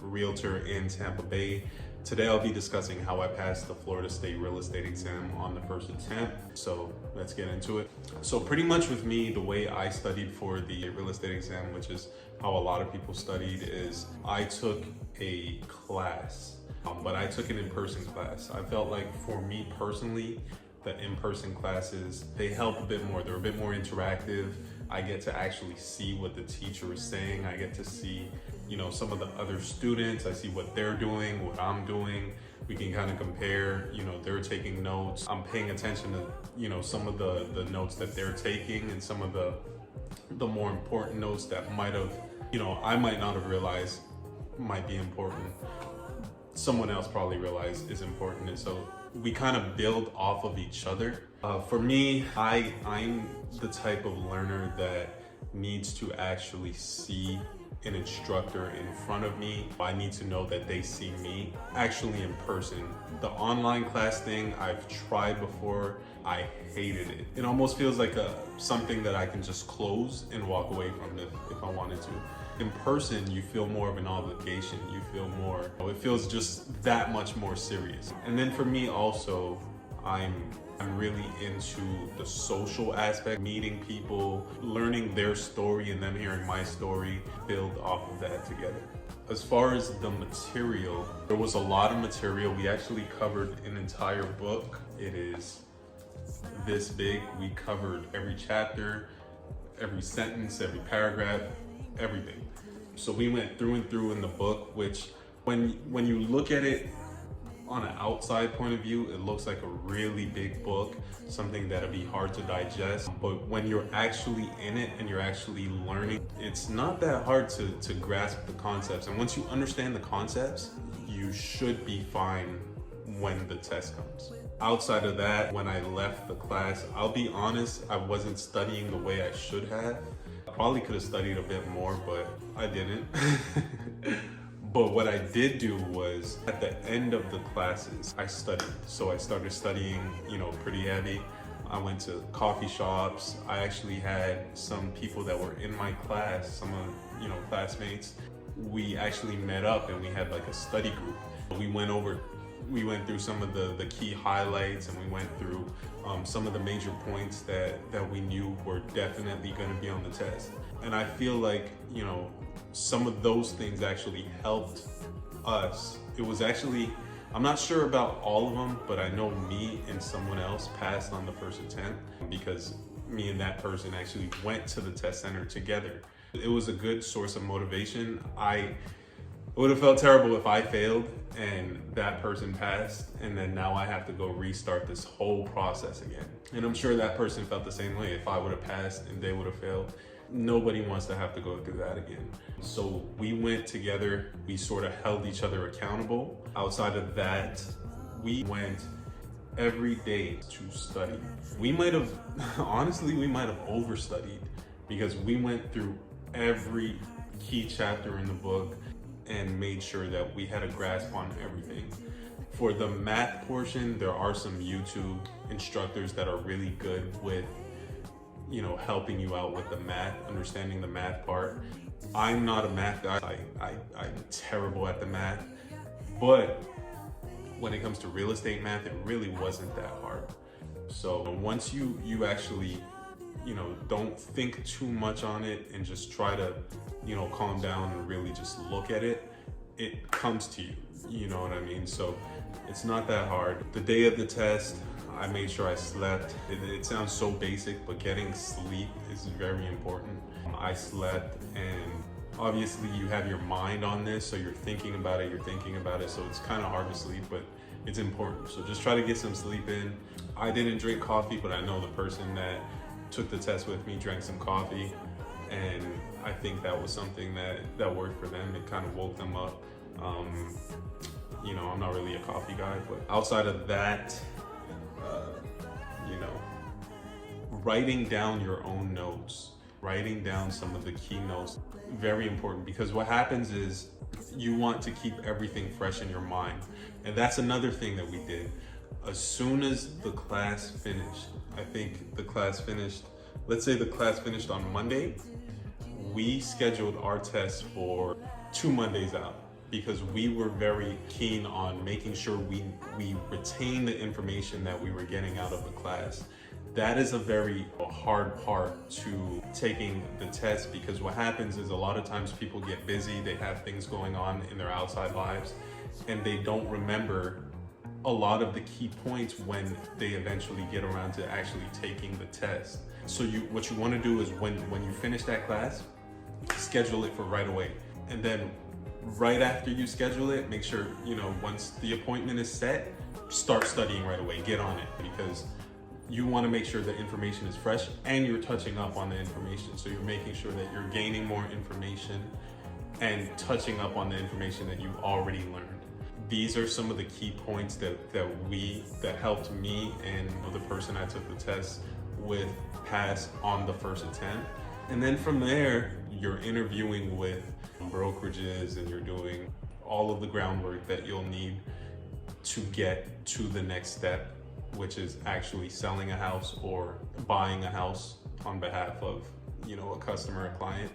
realtor in Tampa Bay. Today I'll be discussing how I passed the Florida State real estate exam on the first attempt. So let's get into it. So pretty much with me, the way I studied for the real estate exam, which is how a lot of people studied, is I took a class, but I took an in-person class. I felt like for me personally, the in-person classes, they help a bit more. They're a bit more interactive. I get to actually see what the teacher is saying. I get to see, some of the other students. I see what they're doing, what I'm doing. We can kind of compare, they're taking notes. I'm paying attention to, some of the notes that they're taking and some of the more important notes that might have, I might not have realized might be important. Someone else probably realized is important. And so we kind of build off of each other. For me, I'm the type of learner that needs to actually see an instructor in front of me. I need to know that they see me actually in person. The online class thing I've tried before. I hated it. It almost feels like something that I can just close and walk away from if I wanted to. In person, you feel more of an obligation. You feel more, it feels just that much more serious. And then for me also, I'm really into the social aspect, meeting people, learning their story and them hearing my story, build off of that together. As far as the material, there was a lot of material. We actually covered an entire book. It is this big. We covered every chapter, every sentence, every paragraph, everything. So we went through and through in the book, which when you look at it on an outside point of view, it looks like a really big book, something that'll be hard to digest. But when you're actually in it and you're actually learning, it's not that hard to grasp the concepts. And once you understand the concepts, you should be fine when the test comes. Outside of that, when I left the class, I'll be honest, I wasn't studying the way I should have. I probably could have studied a bit more, but I didn't. But what I did do was, at the end of the classes, I studied. So I started studying, pretty heavy. I went to coffee shops. I actually had some people that were in my class, some of, classmates. We actually met up and we had like a study group. We went through some of the key highlights, and we went through some of the major points that we knew were definitely going to be on the test. And I feel like, some of those things actually helped us. It was actually, I'm not sure about all of them, but I know me and someone else passed on the first attempt because me and that person actually went to the test center together. It was a good source of motivation. It would have felt terrible if I failed and that person passed, and then now I have to go restart this whole process again. And I'm sure that person felt the same way. If I would have passed and they would have failed, nobody wants to have to go through that again. So we went together, we sort of held each other accountable. Outside of that, we went every day to study. We might have, honestly, we might have overstudied because we went through every key chapter in the book and made sure that we had a grasp on everything. For the math portion, there are some YouTube instructors that are really good with helping you out with the math, understanding the math part. I'm not a math guy. I'm terrible at the math, but when it comes to real estate math, it really wasn't that hard. So once you actually, don't think too much on it and just try to, calm down and really just look at it, it comes to you, you know what I mean? So it's not that hard. The day of the test, I made sure I slept. It sounds so basic, but getting sleep is very important. I slept, and obviously you have your mind on this, so you're thinking about it, so it's kind of hard to sleep, but it's important. So just try to get some sleep in. I didn't drink coffee, but I know the person that took the test with me drank some coffee, and I think that was something that worked for them. It kind of woke them up. I'm not really a coffee guy, but outside of that, writing down your own notes, writing down some of the key notes, very important, because what happens is you want to keep everything fresh in your mind. And that's another thing that we did. As soon as the class finished, I think the class finished, let's say the class finished on Monday, we scheduled our test for 2 Mondays out. because we were very keen on making sure we retain the information that we were getting out of the class. That is a very hard part to taking the test, because what happens is a lot of times people get busy, they have things going on in their outside lives, and they don't remember a lot of the key points when they eventually get around to actually taking the test. So what you want to do is when you finish that class, schedule it for right away. And then right after you schedule it, make sure, once the appointment is set, start studying right away, get on it, because you want to make sure the information is fresh and you're touching up on the information. So you're making sure that you're gaining more information and touching up on the information that you've already learned. These are some of the key points that helped me and the person I took the test with pass on the first attempt. And then from there, you're interviewing with brokerages and you're doing all of the groundwork that you'll need to get to the next step, which is actually selling a house or buying a house on behalf of, a customer, a client.